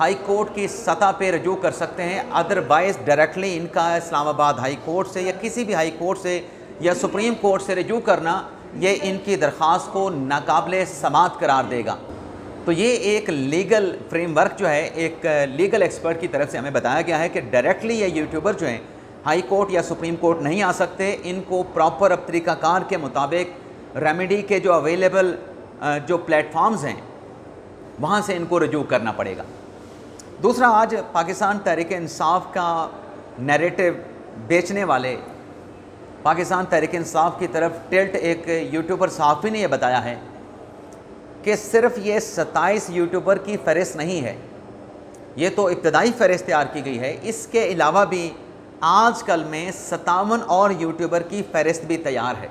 High court کی سطح پہ رجوع کر سکتے ہیں، ادروائز ڈائریکٹلی ان کا اسلام آباد ہائی کورٹ سے یا کسی بھی ہائی کورٹ سے یا سپریم کورٹ سے رجوع کرنا یہ ان کی درخواست کو ناقابل سماعت قرار دے گا۔ تو یہ ایک لیگل فریم ورک جو ہے ایک لیگل ایکسپرٹ کی طرف سے ہمیں بتایا گیا ہے کہ ڈائریکٹلی یہ یوٹیوبر جو ہیں ہائی کورٹ یا سپریم کورٹ نہیں آ سکتے، ان کو پراپر اب طریقہ کار کے مطابق ریمیڈی کے جو اویلیبل جو پلیٹ فارمز ہیں وہاں سے ان کو رجوع کرنا پڑے گا۔ دوسرا، آج پاکستان تحریک انصاف کا نیریٹو بیچنے والے پاکستان تحریک انصاف کی طرف ٹلٹ ایک یوٹیوبر صحافی نے یہ بتایا ہے کہ صرف یہ 27 یوٹیوبر کی فہرست نہیں ہے، یہ تو ابتدائی فہرست تیار کی گئی ہے، اس کے علاوہ بھی آج کل میں 57 اور یوٹیوبر کی فہرست بھی تیار ہے،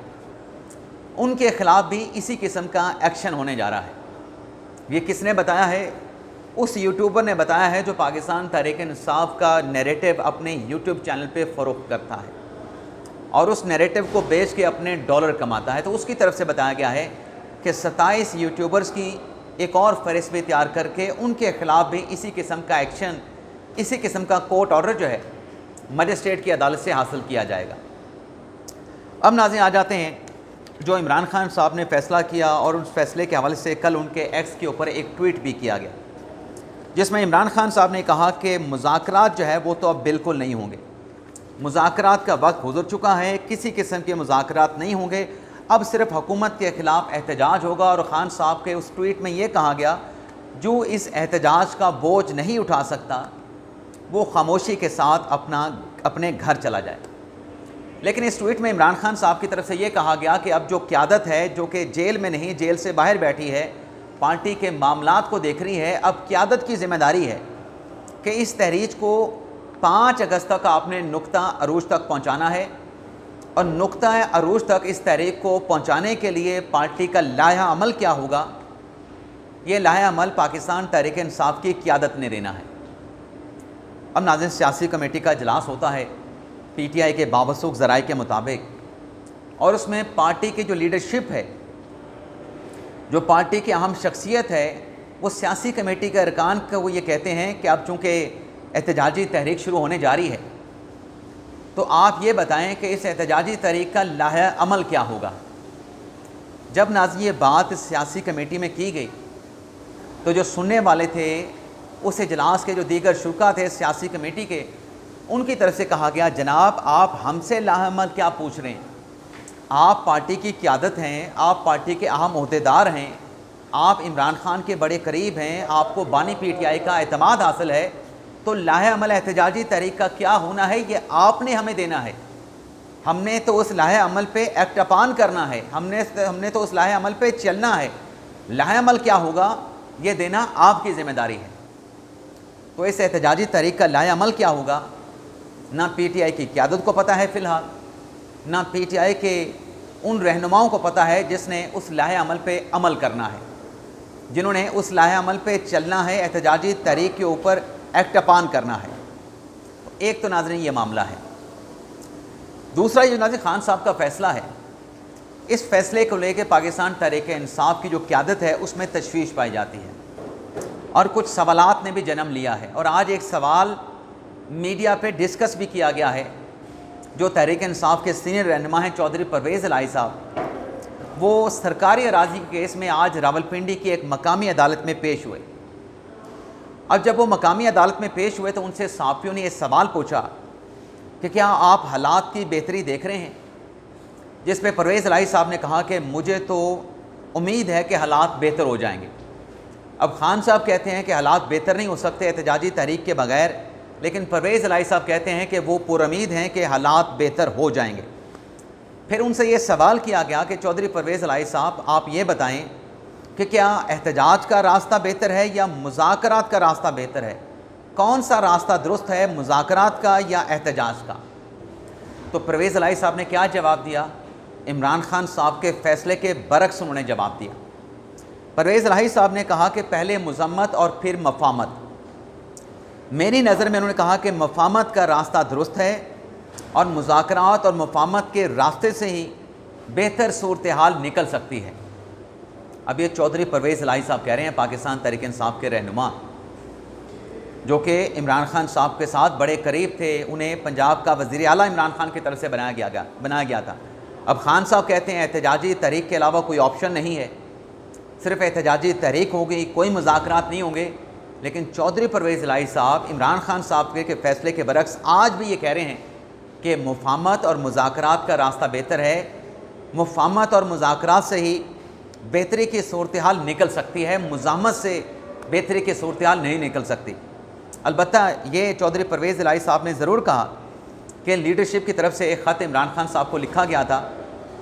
ان کے خلاف بھی اسی قسم کا ایکشن ہونے جا رہا ہے۔ یہ کس نے بتایا ہے؟ اس یوٹیوبر نے بتایا ہے جو پاکستان تحریک انصاف کا نیریٹو اپنے یوٹیوب چینل پہ فروخت کرتا ہے اور اس نیریٹو کو بیچ کے اپنے ڈالر کماتا ہے، تو اس کی طرف سے بتایا گیا ہے کہ 27 یوٹیوبرز کی ایک اور فہرست بھی تیار کر کے ان کے خلاف بھی اسی قسم کا ایکشن، اسی قسم کا کورٹ آرڈر جو ہے مجسٹریٹ کی عدالت سے حاصل کیا جائے گا۔ اب ناظرین آ جاتے ہیں جو عمران خان صاحب نے فیصلہ کیا، اور اس فیصلے کے حوالے سے کل ان کے ایکس کے اوپر ایک ٹویٹ بھی کیا گیا جس میں عمران خان صاحب نے کہا کہ مذاکرات جو ہے وہ تو اب بالکل نہیں ہوں گے، مذاکرات کا وقت گزر چکا ہے، کسی قسم کے مذاکرات نہیں ہوں گے، اب صرف حکومت کے خلاف احتجاج ہوگا۔ اور خان صاحب کے اس ٹویٹ میں یہ کہا گیا جو اس احتجاج کا بوجھ نہیں اٹھا سکتا وہ خاموشی کے ساتھ اپنے گھر چلا جائے۔ لیکن اس ٹویٹ میں عمران خان صاحب کی طرف سے یہ کہا گیا کہ اب جو قیادت ہے جو کہ جیل میں نہیں، جیل سے باہر بیٹھی ہے، پارٹی کے معاملات کو دیکھ رہی ہے، اب قیادت کی ذمہ داری ہے کہ اس تحریک کو 5 اگست تک آپ نے نقطہ عروج تک پہنچانا ہے، اور نقطہ عروج تک اس تحریک کو پہنچانے کے لیے پارٹی کا لائحہ عمل کیا ہوگا، یہ لائحہ عمل پاکستان تحریک انصاف کی قیادت نے دینا ہے۔ اب ناظرین، سیاسی کمیٹی کا اجلاس ہوتا ہے پی ٹی آئی کے بابسوخ ذرائع کے مطابق، اور اس میں پارٹی کی جو لیڈرشپ ہے، جو پارٹی کی اہم شخصیت ہے، وہ سیاسی کمیٹی کے ارکان کو وہ یہ کہتے ہیں کہ اب چونکہ احتجاجی تحریک شروع ہونے جا رہی ہے تو آپ یہ بتائیں کہ اس احتجاجی تحریک کا لائحہ عمل کیا ہوگا۔ جب ناظرین یہ بات سیاسی کمیٹی میں کی گئی تو جو سننے والے تھے، اس اجلاس کے جو دیگر شرکا تھے سیاسی کمیٹی کے، ان کی طرف سے کہا گیا جناب آپ ہم سے لائحہ عمل کیا پوچھ رہے ہیں، آپ پارٹی کی قیادت ہیں، آپ پارٹی کے اہم عہدیدار ہیں، آپ عمران خان کے بڑے قریب ہیں، آپ کو بانی پی ٹی آئی کا اعتماد حاصل ہے، تو لائحہ عمل احتجاجی تحریک کا کیا ہونا ہے یہ آپ نے ہمیں دینا ہے، ہم نے تو اس لائحہ عمل پہ ایکٹ اپان کرنا ہے، ہم نے تو اس لائحہ عمل پہ چلنا ہے، لائحہ عمل کیا ہوگا یہ دینا آپ کی ذمہ داری ہے۔ تو اس احتجاجی تحریک کا لائحہ عمل کیا ہوگا نہ پی ٹی آئی کی قیادت کو پتہ ہے فی الحال، نہ پی ٹی آئی کے ان رہنماؤں کو پتہ ہے جس نے اس لائحہ عمل پہ عمل کرنا ہے، جنہوں نے اس لائحہ عمل پہ چلنا ہے، احتجاجی تحریک کے اوپر ایکٹ اپان کرنا ہے۔ ایک تو ناظرین یہ معاملہ ہے۔ دوسرا یہ ناظرین خان صاحب کا فیصلہ ہے، اس فیصلے کو لے کے پاکستان تحریک انصاف کی جو قیادت ہے اس میں تشویش پائی جاتی ہے، اور کچھ سوالات نے بھی جنم لیا ہے، اور آج ایک سوال میڈیا پہ ڈسکس بھی کیا گیا ہے۔ جو تحریک انصاف کے سینئر رہنما ہیں چودھری پرویز الہی صاحب، وہ سرکاری اراضی کے کیس میں آج راولپنڈی کی ایک مقامی عدالت میں پیش ہوئے۔ اب جب وہ مقامی عدالت میں پیش ہوئے تو ان سے صحافیوں نے یہ سوال پوچھا کہ کیا آپ حالات کی بہتری دیکھ رہے ہیں، جس پہ پرویز الہی صاحب نے کہا کہ مجھے تو امید ہے کہ حالات بہتر ہو جائیں گے۔ اب خان صاحب کہتے ہیں کہ حالات بہتر نہیں ہو سکتے احتجاجی تحریک کے بغیر، لیکن پرویز الہی صاحب کہتے ہیں کہ وہ پر امید ہیں کہ حالات بہتر ہو جائیں گے۔ پھر ان سے یہ سوال کیا گیا کہ چودھری پرویز الہی صاحب آپ یہ بتائیں کہ کیا احتجاج کا راستہ بہتر ہے یا مذاکرات کا راستہ بہتر ہے، کون سا راستہ درست ہے، مذاکرات کا یا احتجاج کا؟ تو پرویز الہی صاحب نے کیا جواب دیا؟ عمران خان صاحب کے فیصلے کے برعکس انہوں نے جواب دیا۔ پرویز الہی صاحب نے کہا کہ پہلے مذمت اور پھر مفاہمت۔ میری نظر میں انہوں نے کہا کہ مفاہمت کا راستہ درست ہے، اور مذاکرات اور مفاہمت کے راستے سے ہی بہتر صورتحال نکل سکتی ہے۔ اب یہ چودھری پرویز الہی صاحب کہہ رہے ہیں، پاکستان تحریک انصاف کے رہنما۔ جو کہ عمران خان صاحب کے ساتھ بڑے قریب تھے، انہیں پنجاب کا وزیر اعلیٰ عمران خان کی طرف سے بنایا گیا تھا۔ اب خان صاحب کہتے ہیں احتجاجی تحریک کے علاوہ کوئی آپشن نہیں ہے، صرف احتجاجی تحریک ہوگی، کوئی مذاکرات نہیں ہوں گے۔ لیکن چودھری پرویز الہی صاحب عمران خان صاحب کے فیصلے کے برعکس آج بھی یہ کہہ رہے ہیں کہ مفاہمت اور مذاکرات کا راستہ بہتر ہے، مفاہمت اور مذاکرات سے ہی بہتری کی صورتحال نکل سکتی ہے، مزاحمت سے بہتری کی صورتحال نہیں نکل سکتی۔ البتہ یہ چودھری پرویز الہی صاحب نے ضرور کہا کہ لیڈرشپ کی طرف سے ایک خط عمران خان صاحب کو لکھا گیا تھا،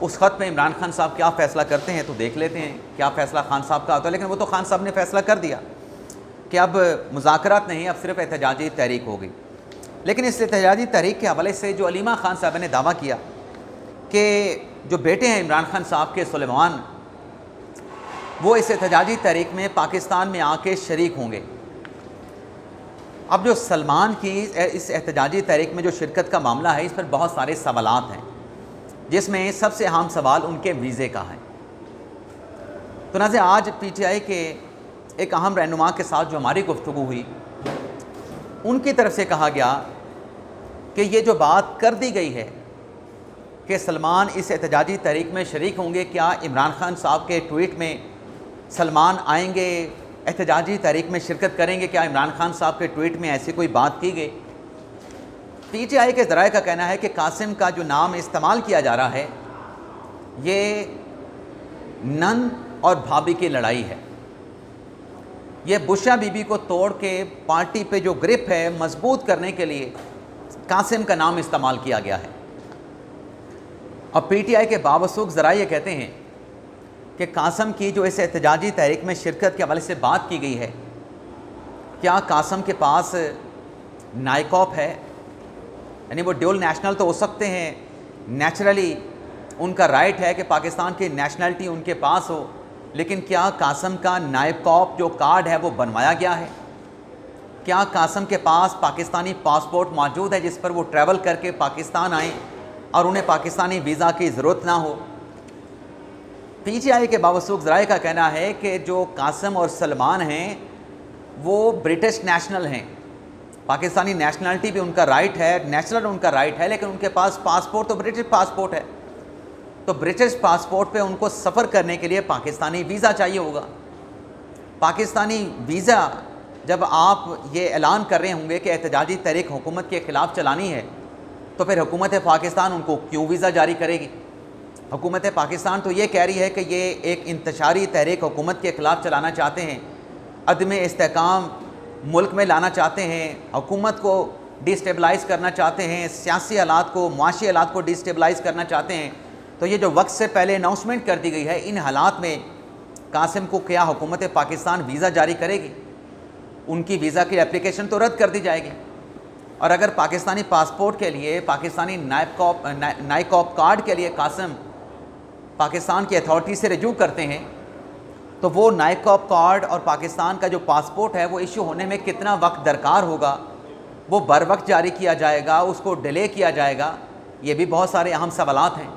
اس خط میں عمران خان صاحب کیا فیصلہ کرتے ہیں تو دیکھ لیتے ہیں کیا فیصلہ خان صاحب کا ہوتا ہے۔ لیکن وہ تو خان صاحب نے فیصلہ کر دیا کہ اب مذاکرات نہیں، اب صرف احتجاجی تحریک ہوگی۔ لیکن اس احتجاجی تحریک کے حوالے سے جو علیمہ خان صاحب نے دعویٰ کیا کہ جو بیٹے ہیں عمران خان صاحب کے سلیمان، وہ اس احتجاجی تحریک میں پاکستان میں آ کے شریک ہوں گے۔ اب جو سلمان کی اس احتجاجی تحریک میں جو شرکت کا معاملہ ہے، اس پر بہت سارے سوالات ہیں، جس میں سب سے اہم سوال ان کے ویزے کا ہے۔ تو ناظرین، آج پی ٹی آئی کے ایک اہم رہنما کے ساتھ جو ہماری گفتگو ہوئی، ان کی طرف سے کہا گیا کہ یہ جو بات کر دی گئی ہے کہ سلمان اس احتجاجی تحریک میں شریک ہوں گے، کیا عمران خان صاحب کے ٹویٹ میں سلمان آئیں گے، احتجاجی تحریک میں شرکت کریں گے، کیا عمران خان صاحب کے ٹویٹ میں ایسی کوئی بات کی گئی؟ پی ٹی آئی کے ذرائع کا کہنا ہے کہ قاسم کا جو نام استعمال کیا جا رہا ہے، یہ نند اور بھابھی کی لڑائی ہے۔ یہ بشرا بی بی کو توڑ کے پارٹی پہ جو گرپ ہے مضبوط کرنے کے لیے قاسم کا نام استعمال کیا گیا ہے۔ اور پی ٹی آئی کے بابسوخ ذرائع یہ کہتے ہیں کہ قاسم کی جو اس احتجاجی تحریک میں شرکت کے حوالے سے بات کی گئی ہے، کیا قاسم کے پاس نائکوپ ہے؟ یعنی وہ ڈیول نیشنل تو ہو سکتے ہیں، نیچرلی ان کا رائٹ ہے کہ پاکستان کی نیشنلٹی ان کے پاس ہو، لیکن کیا قاسم کا نائکوپ جو کارڈ ہے وہ بنوایا گیا ہے؟ کیا قاسم کے پاس پاکستانی پاسپورٹ موجود ہے جس پر وہ ٹریول کر کے پاکستان آئیں اور انہیں پاکستانی ویزا کی ضرورت نہ ہو؟ پی ٹی آئی کے بابسوخ ذرائع کا کہنا ہے کہ جو قاسم اور سلمان ہیں وہ برٹش نیشنل ہیں، پاکستانی نیشنلٹی بھی ان کا رائٹ ہے، نیشنل ان کا رائٹ ہے، لیکن ان کے پاس پاسپورٹ تو برٹش پاسپورٹ ہے۔ تو برٹش پاسپورٹ پہ ان کو سفر کرنے کے لیے پاکستانی ویزا چاہیے ہوگا۔ پاکستانی ویزا جب آپ یہ اعلان کر رہے ہوں گے کہ احتجاجی تحریک حکومت کے خلاف چلانی ہے، تو پھر حکومت پاکستان ان کو کیوں ویزا جاری کرے گی؟ حکومت پاکستان تو یہ کہہ رہی ہے کہ یہ ایک انتشاری تحریک حکومت کے خلاف چلانا چاہتے ہیں، عدم استحکام ملک میں لانا چاہتے ہیں، حکومت کو ڈیسٹیبلائز کرنا چاہتے ہیں، سیاسی حالات کو، معاشی حالات کو ڈیسٹیبلائز کرنا چاہتے ہیں۔ تو یہ جو وقت سے پہلے اناؤنسمنٹ کر دی گئی ہے، ان حالات میں قاسم کو کیا حکومت پاکستان ویزا جاری کرے گی؟ ان کی ویزا کی اپلیکیشن تو رد کر دی جائے گی۔ اور اگر پاکستانی پاسپورٹ کے لیے، پاکستانی نائکوپ کارڈ کے لیے قاسم پاکستان کی اتھارٹی سے رجوع کرتے ہیں، تو وہ نائکوپ کارڈ اور پاکستان کا جو پاسپورٹ ہے وہ ایشو ہونے میں کتنا وقت درکار ہوگا؟ وہ بر وقت جاری کیا جائے گا، اس کو ڈیلے کیا جائے گا؟ یہ بھی بہت سارے اہم سوالات ہیں۔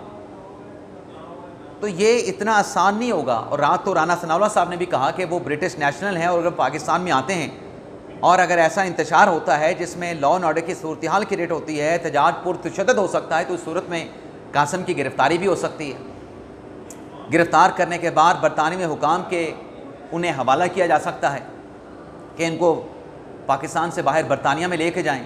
تو یہ اتنا آسان نہیں ہوگا۔ اور رات تو رانا ثناء اللہ صاحب نے بھی کہا کہ وہ برٹش نیشنل ہیں، اور اگر پاکستان میں آتے ہیں اور اگر ایسا انتشار ہوتا ہے جس میں لا اینڈ آرڈر کی صورتحال کریٹ ہوتی ہے، احتجاج پرتشدد ہو سکتا ہے، تو اس صورت میں قاسم کی گرفتاری بھی ہو سکتی ہے۔ گرفتار کرنے کے بعد برطانوی حکام کے انہیں حوالہ کیا جا سکتا ہے کہ ان کو پاکستان سے باہر برطانیہ میں لے کے جائیں۔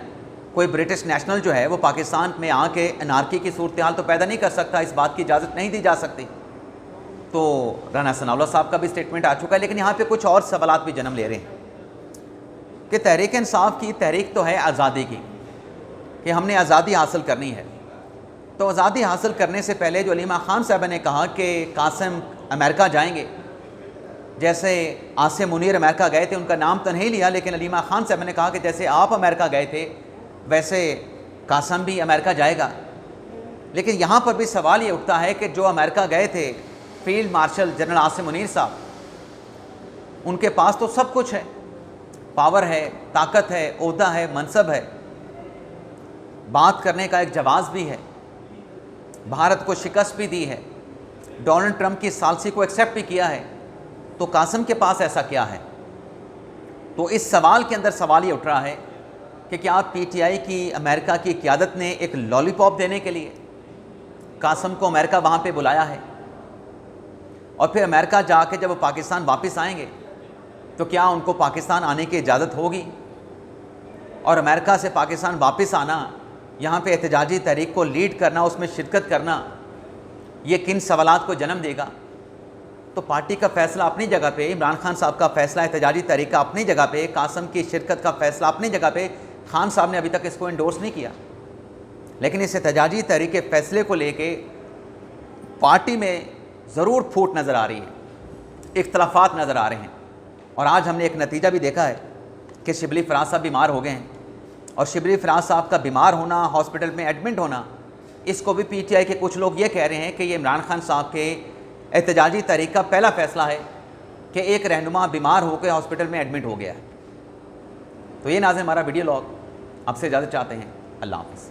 کوئی برٹش نیشنل جو ہے وہ پاکستان میں آ کے انارکی کی صورتحال تو پیدا نہیں کر سکتا، اس بات کی اجازت نہیں دی جا سکتی۔ تو رانا ثناء اللہ صاحب کا بھی اسٹیٹمنٹ آ چکا ہے، لیکن یہاں پہ کچھ اور سوالات بھی جنم لے رہے ہیں کہ تحریک انصاف کی تحریک تو ہے آزادی کی، کہ ہم نے آزادی حاصل کرنی ہے۔ تو آزادی حاصل کرنے سے پہلے جو علیمہ خان صاحبہ نے کہا کہ قاسم امریکہ جائیں گے، جیسے عاصم منیر امریکہ گئے تھے، ان کا نام تو نہیں لیا، لیکن علیمہ خان صاحبہ نے کہا کہ جیسے آپ امریکہ گئے تھے ویسے قاسم بھی امریکہ جائے گا۔ لیکن یہاں پر بھی سوال یہ اٹھتا ہے کہ جو امریکہ گئے تھے field marshal general Asim Munir صاحب، ان کے پاس تو سب کچھ ہے، پاور ہے، طاقت ہے، عہدہ ہے، منصب ہے، بات کرنے کا ایک جواز بھی ہے، بھارت کو شکست بھی دی ہے، ڈونلڈ ٹرمپ کی ثالثی کو ایکسیپٹ بھی کیا ہے۔ تو قاسم کے پاس ایسا کیا ہے؟ تو اس سوال کے اندر سوال یہ اٹھ رہا ہے کہ کیا پی ٹی آئی کی امریکہ کی قیادت نے ایک لالی پاپ دینے کے لیے قاسم کو امریکہ وہاں پہ بلایا ہے، اور پھر امریکہ جا کے جب وہ پاکستان واپس آئیں گے تو کیا ان کو پاکستان آنے کی اجازت ہوگی؟ اور امریکہ سے پاکستان واپس آنا، یہاں پہ احتجاجی تحریک کو لیڈ کرنا، اس میں شرکت کرنا، یہ کن سوالات کو جنم دے گا؟ تو پارٹی کا فیصلہ اپنی جگہ پہ، عمران خان صاحب کا فیصلہ احتجاجی تحریک کا اپنی جگہ پہ، قاسم کی شرکت کا فیصلہ اپنی جگہ پہ، خان صاحب نے ابھی تک اس کو انڈورس نہیں کیا، لیکن اس احتجاجی تحریک کے فیصلے کو لے کے پارٹی میں ضرور پھوٹ نظر آ رہی ہے، اختلافات نظر آ رہے ہیں۔ اور آج ہم نے ایک نتیجہ بھی دیکھا ہے کہ شبلی فراز صاحب بیمار ہو گئے ہیں، اور شبلی فراز صاحب کا بیمار ہونا، ہاسپٹل میں ایڈمنٹ ہونا، اس کو بھی پی ٹی آئی کے کچھ لوگ یہ کہہ رہے ہیں کہ یہ عمران خان صاحب کے احتجاجی تحریک کا پہلا فیصلہ ہے کہ ایک رہنما بیمار ہو کے ہاسپٹل میں ایڈمنٹ ہو گیا ہے۔ تو یہ ناظرین ہمارا ویڈیو لاگ، اب سے اجازت چاہتے ہیں، اللہ حافظ۔